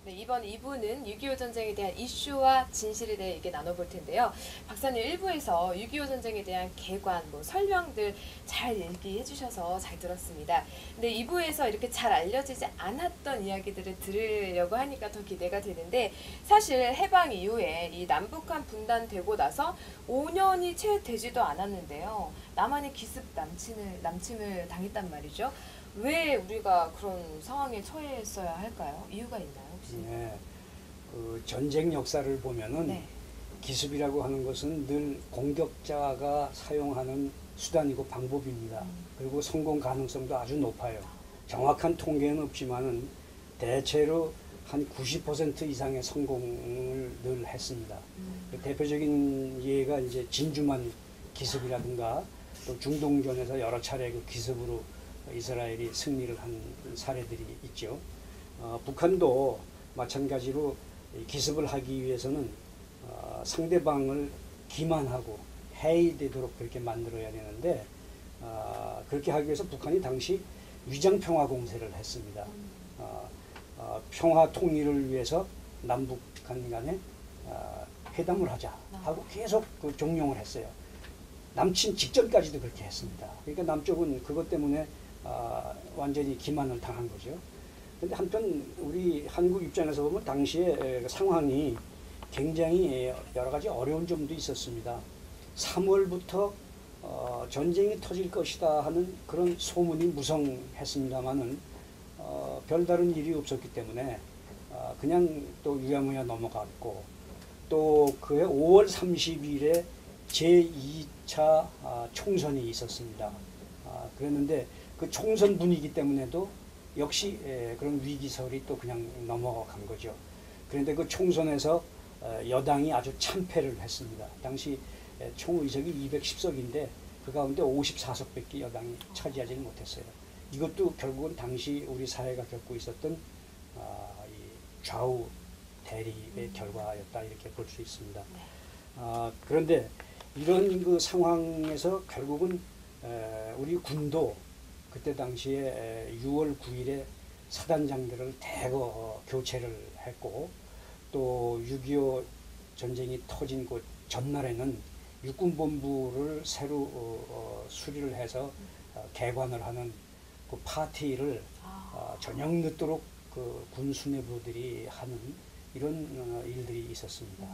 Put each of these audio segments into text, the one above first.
네, 이번 2부는 6.25 전쟁에 대한 이슈와 진실에 대해 얘기 나눠볼 텐데요. 박사님 1부에서 6.25 전쟁에 대한 개관, 설명들 잘 얘기해 주셔서 잘 들었습니다. 근데 2부에서 이렇게 잘 알려지지 않았던 이야기들을 들으려고 하니까 더 기대가 되는데, 사실 해방 이후에 이 남북한 분단되고 나서 5년이 채 되지도 않았는데요. 남한이 기습 남침을 당했단 말이죠. 왜 우리가 그런 상황에 처했어야 할까요? 이유가 있나요, 혹시? 네, 그 전쟁 역사를 보면은 네. 기습이라고 하는 것은 늘 공격자가 사용하는 수단이고 방법입니다. 그리고 성공 가능성도 아주 높아요. 정확한 통계는 없지만은 대체로 한 90% 이상의 성공을 늘 했습니다. 대표적인 예가 이제 진주만 기습이라든가 또 중동전에서 여러 차례 그 기습으로 이스라엘이 승리를 한 사례들이 있죠. 북한도 마찬가지로 기습을 하기 위해서는 상대방을 기만하고 해이되도록 그렇게 만들어야 되는데, 그렇게 하기 위해서 북한이 당시 위장평화 공세를 했습니다. 평화 통일을 위해서 남북한 간에 회담을 하자 하고 계속 그 종용을 했어요. 남친 직전까지도 그렇게 했습니다. 그러니까 남쪽은 그것 때문에 완전히 기만을 당한 거죠. 근데 한편 우리 한국 입장에서 보면 당시의 상황이 굉장히 여러 가지 어려운 점도 있었습니다. 3월부터 전쟁이 터질 것이다 하는 그런 소문이 무성했습니다만은 별다른 일이 없었기 때문에 그냥 또 유야무야 넘어갔고, 또 그해 5월 30일에 제2차 총선이 있었습니다. 그랬는데 그 총선 분위기 때문에도 역시 그런 위기설이 또 그냥 넘어간 거죠. 그런데 그 총선에서 여당이 아주 참패를 했습니다. 당시 총 의석이 210석인데 그 가운데 54석밖에 여당이 차지하지 못했어요. 이것도 결국은 당시 우리 사회가 겪고 있었던 이 좌우 대립의 결과였다, 이렇게 볼 수 있습니다. 그런데 이런 그 상황에서 결국은 우리 군도 그때 당시에 6월 9일에 사단장들을 대거 교체를 했고, 또 6.25 전쟁이 터진 그 전날에는 육군본부를 새로 수리를 해서 개관을 하는 그 파티를 저녁 늦도록 그 군 수뇌부들이 하는 이런 일들이 있었습니다.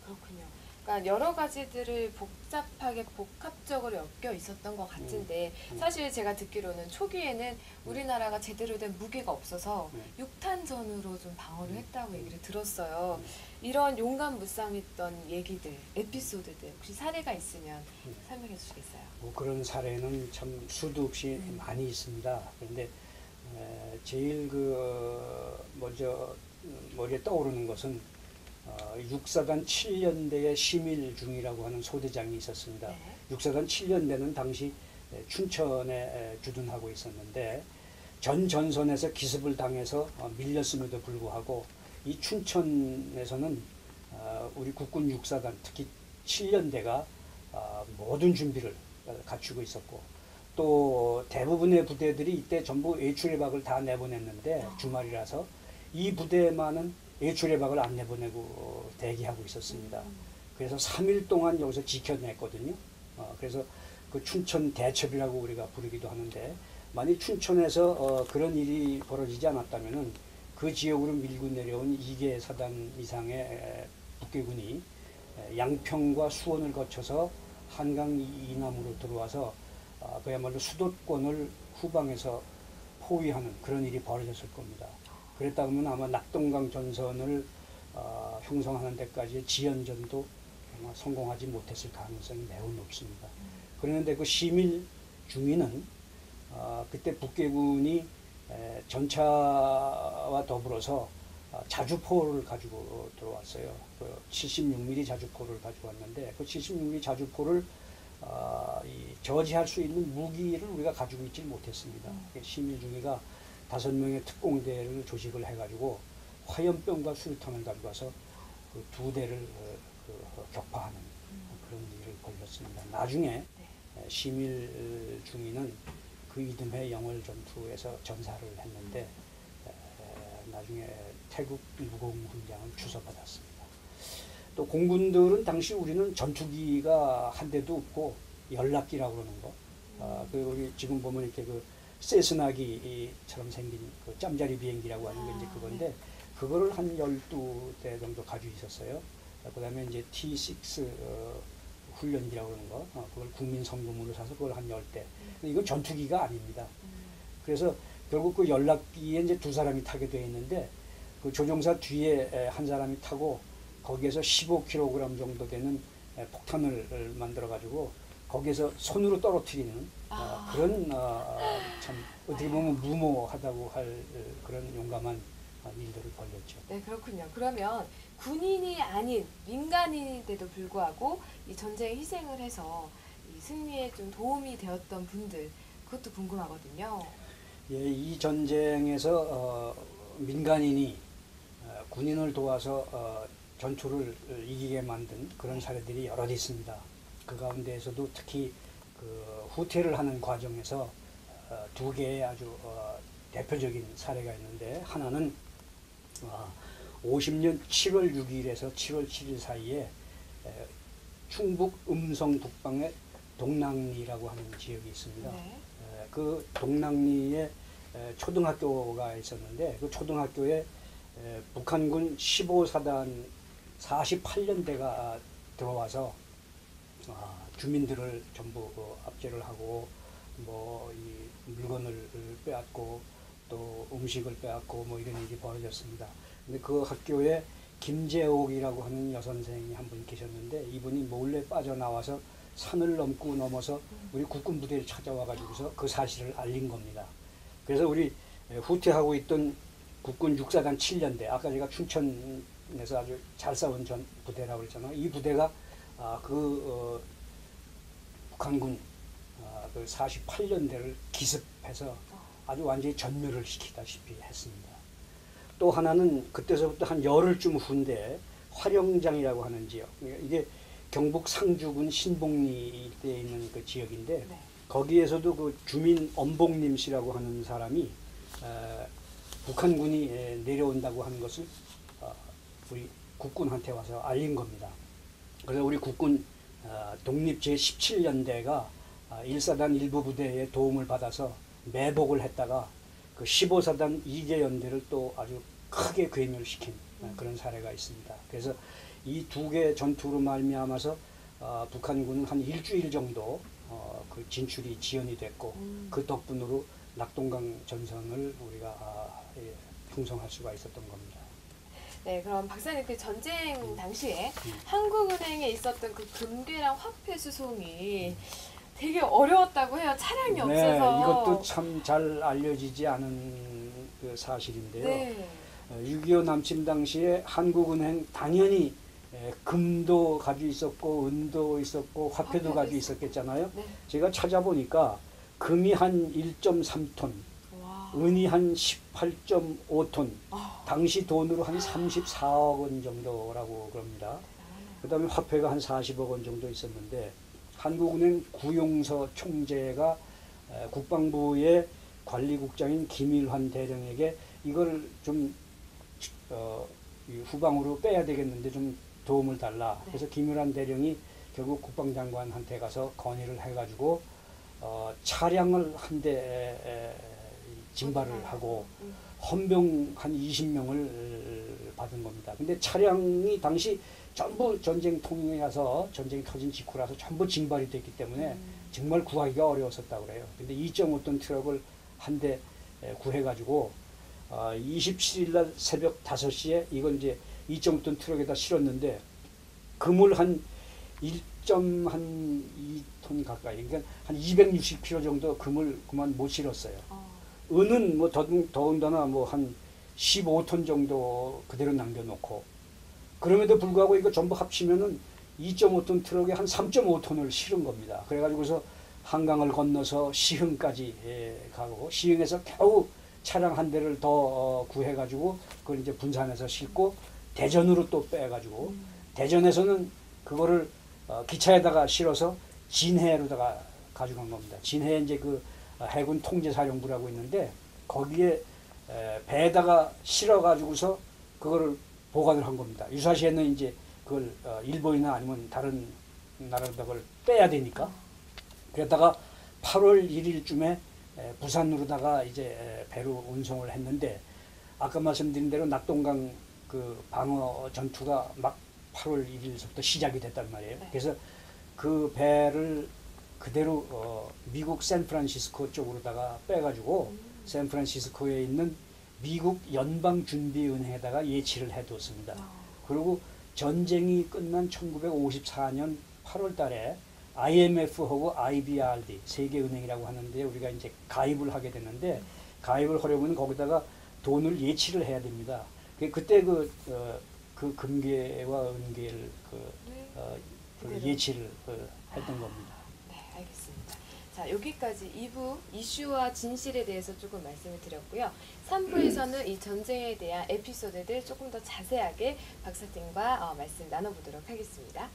그렇군요. 그러니까 여러 가지들을 복잡하게 복합적으로 엮여 있었던 것 같은데, 사실 제가 듣기로는 초기에는 우리나라가 제대로 된 무기가 없어서 육탄전으로 좀 방어를 했다고 얘기를 들었어요. 이런 용감무쌍했던 얘기들, 에피소드들 혹시 사례가 있으면 설명해 주시겠어요? 뭐 그런 사례는 참 수도 없이 많이 있습니다. 그런데 제일 먼저 머리에 떠오르는 것은 육사단 7년대의 심일중이라고 하는 소대장이 있었습니다. 네. 육사단 7년대는 당시 춘천에 주둔하고 있었는데, 전 전선에서 기습을 당해서 밀렸음에도 불구하고 이 춘천에서는 우리 국군 육사단, 특히 7년대가 모든 준비를 갖추고 있었고, 또 대부분의 부대들이 이때 전부 외출해박을 다 내보냈는데 주말이라서 이 부대만은 외출해박을 안 내보내고 대기하고 있었습니다. 그래서 3일 동안 여기서 지켜냈거든요. 그래서 그 춘천 대첩이라고 우리가 부르기도 하는데, 만약 춘천에서 그런 일이 벌어지지 않았다면은 그 지역으로 밀고 내려온 2개 사단 이상의 북괴군이 양평과 수원을 거쳐서 한강 이남으로 들어와서 그야말로 수도권을 후방에서 포위하는 그런 일이 벌어졌을 겁니다. 그랬다면 아마 낙동강 전선을 형성하는 데까지의 지연전도 아마 성공하지 못했을 가능성이 매우 높습니다. 그런데 그 시밀 중위는 그때 북괴군이 전차와 더불어서 자주포를 가지고 들어왔어요. 그 76mm 자주포를 가지고 왔는데, 그 76mm 자주포를 저지할 수 있는 무기를 우리가 가지고 있지 못했습니다. 시밀중위가 5명의 특공대를 조직을 해가지고 화염병과 수류탄을 가지고 와서 그 2대를 격파하는 그런 일을 벌였습니다. 나중에 시밀중위는 그 이듬해 영월 전투에서 전사를 했는데, 나중에 태국 무공훈장을 주서받았습니다. 또 공군들은 당시 우리는 전투기가 한 대도 없고 연락기라고 그러는 거. 그 우리 지금 보면 이렇게 그 세스나기처럼 생긴 그 짬짜리 비행기라고 하는 게 이제 그건데 그거를 한 12대 정도 가지고 있었어요. 그다음에 이제 T6 훈련기라고 그러는 거. 그걸 국민 성금으로 사서 그걸 한 10대. 이건 전투기가 아닙니다. 그래서 결국 그 연락기에 이제 두 사람이 타게 되어 있는데 그 조종사 뒤에 한 사람이 타고 거기에서 15kg 정도 되는 폭탄을 만들어 가지고 거기에서 손으로 떨어뜨리는 그런 참 어떻게 보면 무모하다고 할 그런 용감한 일들을 벌였죠. 네, 그렇군요. 그러면 군인이 아닌 민간인인데도 불구하고 이 전쟁에 희생을 해서 이 승리에 좀 도움이 되었던 분들, 그것도 궁금하거든요. 예, 이 전쟁에서 민간인이 군인을 도와서 전투를 이기게 만든 그런 사례들이 여럿 있습니다. 그 가운데에서도 특히 그 후퇴를 하는 과정에서 두 개의 아주 대표적인 사례가 있는데 하나는 50년 7월 6일에서 7월 7일 사이에 충북 음성 북방의 동랑리라고 하는 지역이 있습니다. 네. 그 동랑리에 초등학교가 있었는데 그 초등학교에 북한군 15사단 48년대가 들어와서 주민들을 전부 압제를 하고 뭐 이 물건을 빼앗고 또 음식을 빼앗고 뭐 이런 일이 벌어졌습니다. 근데 그 학교에 김재옥이라고 하는 여선생이 한 분 계셨는데 이분이 몰래 빠져나와서 산을 넘고 넘어서 우리 국군 부대를 찾아와 가지고서 그 사실을 알린 겁니다. 그래서 우리 후퇴하고 있던 국군 6사단 7년대 아까 제가 춘천에서 아주 잘 싸운 전 부대라고 그랬잖아요. 이 부대가 북한군 그 48년대를 기습해서 아주 완전히 전멸을 시키다시피 했습니다. 또 하나는 그때서부터 한 열흘쯤 후인데 화령장이라고 하는 지역, 이게 경북 상주군 신봉리 일대에 있는 그 지역인데 네. 거기에서도 그 주민 엄복님 씨라고 하는 사람이 북한군이 내려온다고 하는 것을 우리 국군한테 와서 알린 겁니다. 그래서 우리 국군 독립 제17년대가 1사단 일부 부대의 도움을 받아서 매복을 했다가 그 15사단 2개 연대를 또 아주 크게 괴멸시킨 그런 사례가 있습니다. 그래서 이 두 개 전투로 말미암아서 북한군은 한 일주일 정도 그 진출이 지연이 됐고 그 덕분으로 낙동강 전선을 우리가 형성할 수가 있었던 겁니다. 네, 그럼 박사님 그 전쟁 당시에 한국은행에 있었던 그 금괴랑 화폐 수송이 되게 어려웠다고 해요. 차량이 네, 없어서. 이것도 참 잘 알려지지 않은 그 사실인데요. 네. 6.25 남침 당시에 한국은행 당연히 금도 가지고 있었고 은도 있었고 화폐도 가지고 있었겠잖아요. 네. 제가 찾아보니까 금이 한 1.3톤, 와. 은이 한 18.5톤, 아. 당시 돈으로 한 34억 원 정도라고 그럽니다. 그 다음에 화폐가 한 40억 원 정도 있었는데 한국은행 구용서 총재가 국방부의 관리국장인 김일환 대령에게 이걸 좀 후방으로 빼야 되겠는데 좀 도움을 달라. 그래서 김일환 대령이 결국 국방장관한테 가서 건의를 해가지고 차량을 한 대 징발을 하고 헌병 한 20명을 받은 겁니다. 근데 차량이 당시 전부 전쟁 통이라서 전쟁이 터진 직후라서 전부 징발이 됐기 때문에 정말 구하기가 어려웠었다고 그래요. 근데 2.5톤 트럭을 한 대 구해가지고 27일 날 새벽 5시에 이걸 이제 2.5톤 트럭에다 실었는데 금을 한 1.2톤 가까이, 그러니까 한 260kg 정도 금을 그만 못 실었어요. 은은 뭐 더군다나 뭐 한 15톤 정도 그대로 남겨놓고 그럼에도 불구하고 이거 전부 합치면은 2.5톤 트럭에 한 3.5톤을 실은 겁니다. 그래가지고서 한강을 건너서 시흥까지 가고 시흥에서 겨우 차량 한 대를 더 구해가지고 그걸 이제 분산해서 싣고 대전으로 또 빼가지고 대전에서는 그거를 기차에다가 실어서 진해로다가 가져간 겁니다. 진해에 이제 그 해군 통제사령부라고 있는데 거기에 배에다가 실어가지고서 그거를 보관을 한 겁니다. 유사시에는 이제 그걸 일본이나 아니면 다른 나라에다 그걸 빼야 되니까. 그러다가 8월 1일쯤에 부산으로다가 이제 배로 운송을 했는데 아까 말씀드린 대로 낙동강 그 방어 전투가 막 8월 1일서부터 시작이 됐단 말이에요. 네. 그래서 그 배를 그대로 미국 샌프란시스코 쪽으로다가 빼가지고 샌프란시스코에 있는 미국 연방준비은행에다가 예치를 해두었습니다. 그리고 전쟁이 끝난 1954년 8월 달에 IMF하고 IBRD, 세계은행이라고 하는데 우리가 이제 가입을 하게 되는데 가입을 하려면 거기다가 돈을 예치를 해야 됩니다. 그때 그 금괴와 은괴를 그 예치를 했던 겁니다. 네, 알겠습니다. 자, 여기까지 2부 이슈와 진실에 대해서 조금 말씀을 드렸고요. 3부에서는 이 전쟁에 대한 에피소드들 조금 더 자세하게 박사님과 말씀 나눠보도록 하겠습니다.